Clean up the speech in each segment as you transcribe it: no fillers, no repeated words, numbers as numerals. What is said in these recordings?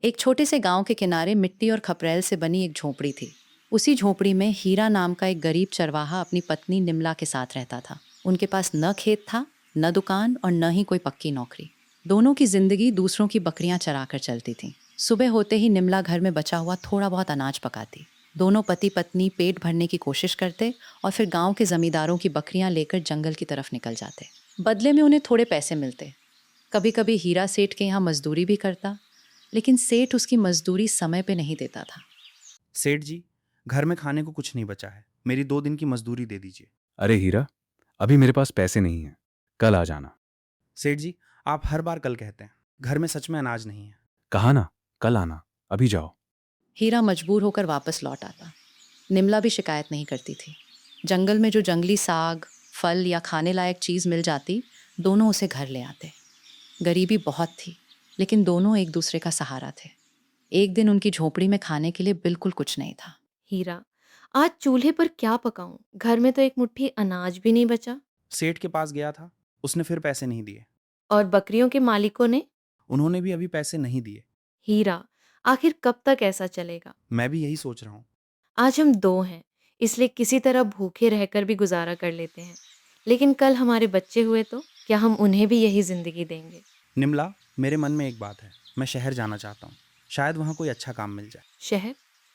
एक छोटे से गांव के किनारे मिट्टी और खपरेल से बनी एक झोपड़ी थी। उसी झोपड़ी में हीरा नाम का एक गरीब चरवाहा अपनी पत्नी निमला के साथ रहता था। उनके पास न खेत था, न दुकान और न ही कोई पक्की नौकरी। दोनों की जिंदगी दूसरों की बकरियां चराकर चलती थी। सुबह होते ही निमला घर में बचा हुआ थोड़ा बहुत अनाज पकाती। दोनों पति पत्नी पेट भरने की कोशिश करते और फिर गांव के जमींदारों की बकरियां लेकर जंगल की तरफ निकल जाते। बदले में उन्हें थोड़े पैसे मिलते। कभी कभी हीरा सेठ के यहाँ मजदूरी भी करता, लेकिन सेठ उसकी मजदूरी समय पे नहीं देता था। सेठ जी, घर में खाने को कुछ नहीं बचा है, मेरी 2 दिन की मजदूरी दे दीजिए। अरे हीरा, अभी मेरे पास पैसे नहीं हैं, कल आ जाना। सेठ जी, आप हर बार कल कहते हैं, घर में सच में अनाज नहीं है। कहा ना, कल आना, अभी जाओ। हीरा मजबूर होकर वापस लौट आता। निमला भी शिकायत नहीं करती थी। जंगल में जो जंगली साग, फल या खाने लायक चीज़ मिल जाती, दोनों उसे घर ले आते। गरीबी बहुत थी, लेकिन दोनों एक दूसरे का सहारा थे। एक दिन उनकी झोपड़ी में खाने के लिए बिल्कुल कुछ नहीं था। हीरा, आज चूल्हे पर क्या पकाऊं? घर में तो एक मुट्ठी अनाज भी नहीं बचा। सेठ के पास गया था, उसने फिर पैसे नहीं दिए। और बकरियों के मालिकों ने? उन्होंने भी अभी पैसे नहीं दिए। हीरा, आखिर कब तक ऐसा चलेगा? मैं भी यही सोच रहा हूँ। आज हम दो हैं, इसलिए किसी तरह भूखे रहकर भी गुजारा कर लेते हैं। लेकिन कल हमारे बच्चे हुए तो क्या हम उन्हें भी यही जिंदगी देंगे? निमला, मेरे मन में एक बात है, मैं शहर जाना चाहता हूँ। शायद वहाँ कोई अच्छा काम मिल जाए। शहर?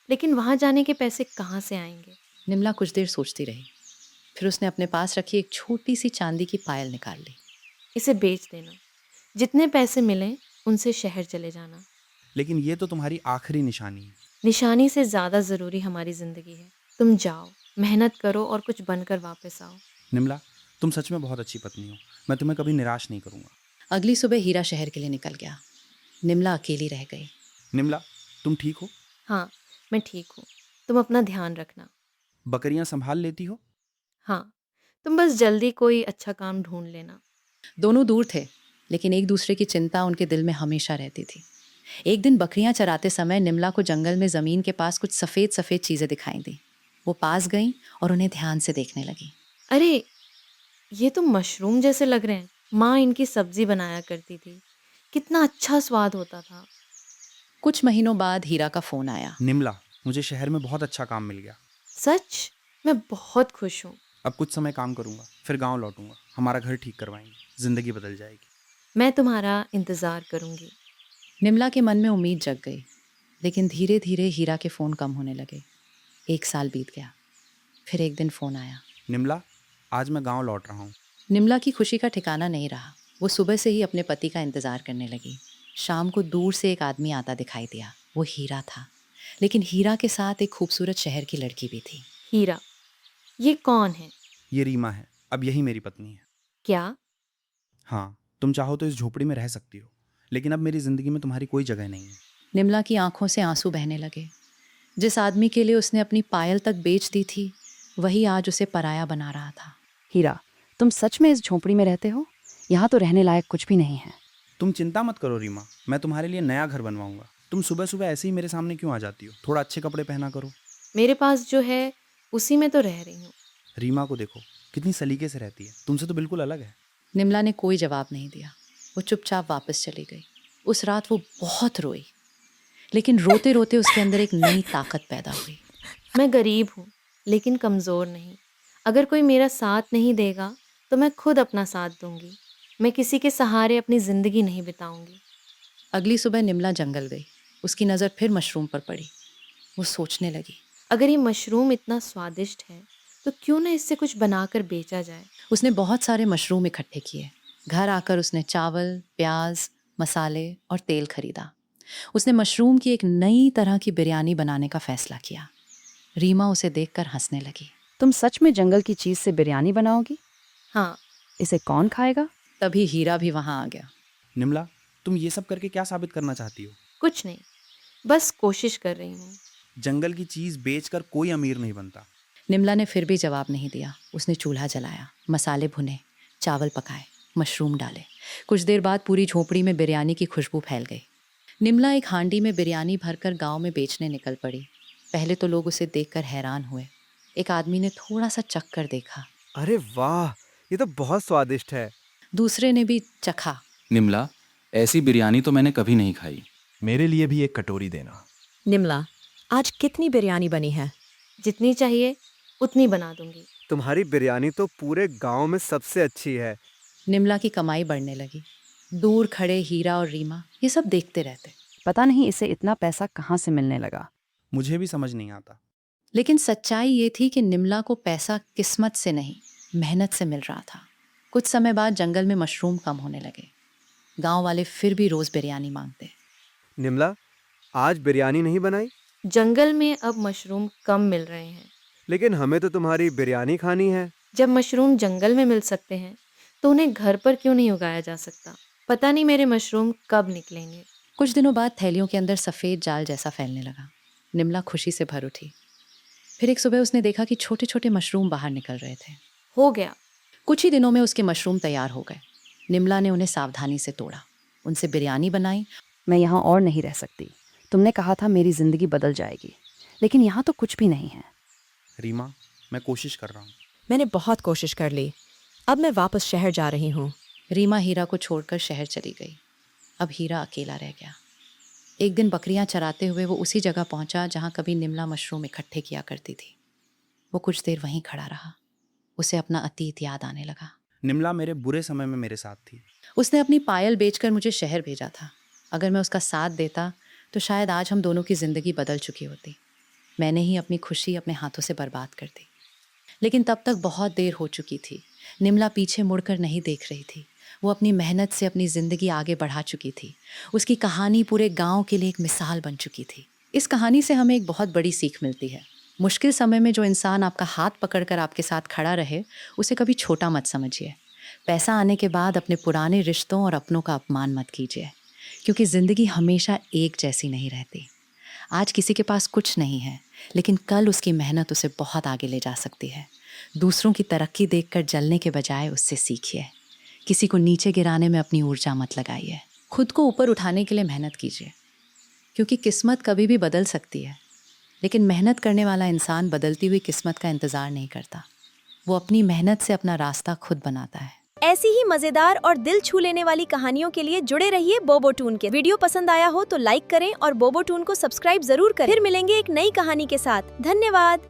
लेकिन वहां जाने के पैसे कहाँ से आएंगे? निमला कुछ देर सोचती रही। फिर उसने अपने पास रखी एक छोटी सी चांदी की पायल निकाल ली। इसे बेच देना, जितने पैसे मिलें उनसे शहर चले जाना। लेकिन ये तो तुम्हारी आखिरी निशानी है। निशानी से ज़्यादा ज़रूरी हमारी ज़िंदगी है। तुम जाओ, मेहनत करो और कुछ बनकर वापस आओ। निमला, तुम सच में बहुत अच्छी पत्नी हो, मैं तुम्हें कभी निराश नहीं करूँगा। अगली सुबह हीरा शहर के लिए निकल गया। निमला अकेली रह गई। निमला, तुम ठीक हो? हाँ, मैं ठीक हूँ। तुम अपना ध्यान रखना। बकरियाँ संभाल लेती हो? हाँ, तुम बस जल्दी कोई अच्छा काम ढूंढ लेना। दोनों दूर थे, लेकिन एक दूसरे की चिंता उनके दिल में हमेशा रहती थी। एक दिन बकरियां चराते समय निमला को जंगल में जमीन के पास कुछ सफ़ेद सफ़ेद चीज़ें दिखाई दी। वो पास गई और उन्हें ध्यान से देखने लगी। अरे, ये तो मशरूम जैसे लग रहे हैं। माँ इनकी सब्जी बनाया करती थी। कितना अच्छा स्वाद होता था। कुछ महीनों बाद हीरा का फ़ोन आया। निमला, मुझे शहर में बहुत अच्छा काम मिल गया। सच? मैं बहुत खुश हूँ। अब कुछ समय काम करूंगा, फिर गांव लौटूंगा, हमारा घर ठीक करवाएंगे, जिंदगी बदल जाएगी। मैं तुम्हारा इंतज़ार करूँगी। निमला के मन में उम्मीद जग गई, लेकिन धीरे धीरे हीरा के फ़ोन कम होने लगे। 1 साल बीत गया। फिर एक दिन फ़ोन आया। निमला, आज मैं गांव लौट रहा हूँ। निमला की खुशी का ठिकाना नहीं रहा। वो सुबह से ही अपने पति का इंतज़ार करने लगी। शाम को दूर से एक आदमी आता दिखाई दिया। वो हीरा था, लेकिन हीरा के साथ एक खूबसूरत शहर की लड़की भी थी। हीरा, ये कौन है? ये रीमा है, अब यही मेरी पत्नी है। क्या? हाँ, तुम चाहो तो इस झोपड़ी में रह सकती हो, लेकिन अब मेरी जिंदगी में तुम्हारी कोई जगह नहीं है। निमला की आंखों से आंसू बहने लगे। जिस आदमी के लिए उसने अपनी पायल तक बेच दी थी, वही आज उसे पराया बना रहा था। हीरा, तुम सच में इस झोपड़ी में रहते हो? यहाँ तो रहने लायक कुछ भी नहीं है। तुम चिंता मत करो रीमा, मैं तुम्हारे लिए नया घर बनवाऊंगा। तुम सुबह सुबह ऐसे ही मेरे सामने क्यों आ जाती हो? थोड़ा अच्छे कपड़े पहना करो। मेरे पास जो है उसी में तो रह रही हूँ। रीमा को देखो, कितनी सलीके से रहती है, तुमसे तो बिल्कुल अलग है। निमला ने कोई जवाब नहीं दिया। वो चुपचाप वापस चली गई। उस रात वो बहुत रोई, लेकिन रोते रोते उसके अंदर एक नई ताकत पैदा हुई। मैं गरीब हूँ, लेकिन कमज़ोर नहीं। अगर कोई मेरा साथ नहीं देगा तो मैं खुद अपना साथ दूंगी। मैं किसी के सहारे अपनी ज़िंदगी नहीं बिताऊंगी। अगली सुबह निमला जंगल गई। उसकी नज़र फिर मशरूम पर पड़ी। वो सोचने लगी। अगर ये मशरूम इतना स्वादिष्ट है तो क्यों ना इससे कुछ बनाकर बेचा जाए। उसने बहुत सारे मशरूम इकट्ठे किए। घर आकर उसने चावल, प्याज, मसाले और तेल खरीदा। उसने मशरूम की एक नई तरह की बिरयानी बनाने का फैसला किया। रीमा उसे देखकर हंसने लगी। तुम सच में जंगल की चीज से बिरयानी बनाओगी? हाँ, इसे कौन खाएगा? तभी हीरा भी वहां आ गया। निमला, तुम ये सब करके क्या साबित करना चाहती हो? कुछ नहीं, बस कोशिश कर रही हूँ। जंगल की चीज बेचकर कोई अमीर नहीं बनता। निमला ने फिर भी जवाब नहीं दिया। उसने चूल्हा जलाया, मसाले भुने, चावल पकाए, मशरूम डाले। कुछ देर बाद पूरी झोपड़ी में बिरयानी की खुशबू फैल गई। निमला एक हांडी में बिरयानी भरकर गांव में बेचने निकल पड़ी। पहले तो लोग उसे देखकर हैरान हुए। एक आदमी ने थोड़ा सा चख कर देखा। अरे वाह, ये तो बहुत स्वादिष्ट है। दूसरे ने भी चखा। निमला, ऐसी बिरयानी तो मैंने कभी नहीं खाई। मेरे लिए भी एक कटोरी देना। निमला, आज कितनी बिरयानी बनी है? जितनी चाहिए उतनी बना दूंगी। तुम्हारी बिरयानी तो पूरे गांव में सबसे अच्छी है। निमला की कमाई बढ़ने लगी। दूर खड़े हीरा और रीमा ये सब देखते रहते। पता नहीं इसे इतना पैसा कहाँ से मिलने लगा। मुझे भी समझ नहीं आता। लेकिन सच्चाई ये थी कि निमला को पैसा किस्मत से नहीं, मेहनत से मिल रहा था। कुछ समय बाद जंगल में मशरूम कम होने लगे। गांव वाले फिर भी रोज बिरयानी मांगते। निमला, आज बिरयानी नहीं बनाई? जंगल में अब मशरूम कम मिल रहे हैं। लेकिन हमें तो तुम्हारी बिरयानी खानी है। जब मशरूम जंगल में मिल सकते हैं तो उन्हें घर पर क्यों नहीं उगाया जा सकता? पता नहीं मेरे मशरूम कब निकलेंगे। कुछ दिनों बाद थैलियों के अंदर सफ़ेद जाल जैसा फैलने लगा। निमला खुशी से भर उठी। फिर एक सुबह उसने देखा कि छोटे छोटे मशरूम बाहर निकल रहे थे। हो गया। कुछ ही दिनों में उसके मशरूम तैयार हो गए। निमला ने उन्हें सावधानी से तोड़ा, उनसे बिरयानी बनाई। मैं यहाँ और नहीं रह सकती। तुमने कहा था मेरी जिंदगी बदल जाएगी, लेकिन यहाँ तो कुछ भी नहीं है। रीमा, मैं कोशिश कर रहा हूँ। मैंने बहुत कोशिश कर ली। अब मैं वापस शहर जा रही हूँ। रीमा हीरा को छोड़कर शहर चली गई। अब हीरा अकेला रह गया। एक दिन बकरियां चराते हुए वो उसी जगह पहुंचा जहां कभी निमला मशरूम इकट्ठे किया करती थी। वो कुछ देर वहीं खड़ा रहा। उसे अपना अतीत याद आने लगा। निमला मेरे बुरे समय में मेरे साथ थी। उसने अपनी पायल बेचकर मुझे शहर भेजा था। अगर मैं उसका साथ देता तो शायद आज हम दोनों की ज़िंदगी बदल चुकी होती। मैंने ही अपनी खुशी अपने हाथों से बर्बाद कर दी। लेकिन तब तक बहुत देर हो चुकी थी। निमला पीछे मुड़कर नहीं देख रही थी। वो अपनी मेहनत से अपनी ज़िंदगी आगे बढ़ा चुकी थी। उसकी कहानी पूरे गांव के लिए एक मिसाल बन चुकी थी। इस कहानी से हमें एक बहुत बड़ी सीख मिलती है। मुश्किल समय में जो इंसान आपका हाथ पकड़कर आपके साथ खड़ा रहे, उसे कभी छोटा मत समझिए। पैसा आने के बाद अपने पुराने रिश्तों और अपनों का अपमान मत कीजिए, क्योंकि ज़िंदगी हमेशा एक जैसी नहीं रहती। आज किसी के पास कुछ नहीं है, लेकिन कल उसकी मेहनत उसे बहुत आगे ले जा सकती है। दूसरों की तरक्की देखकर जलने के बजाय उससे सीखिए। किसी को नीचे गिराने में अपनी ऊर्जा मत लगाइए। खुद को ऊपर उठाने के लिए मेहनत कीजिए, क्योंकि किस्मत कभी भी बदल सकती है। लेकिन मेहनत करने वाला इंसान बदलती हुई किस्मत का इंतज़ार नहीं करता। वो अपनी मेहनत से अपना रास्ता खुद बनाता है। ऐसी ही मजेदार और दिल छू लेने वाली कहानियों के लिए जुड़े रहिए बोबोटून के। वीडियो पसंद आया हो तो लाइक करें और बोबोटून को सब्सक्राइब जरूर करें। फिर मिलेंगे एक नई कहानी के साथ। धन्यवाद।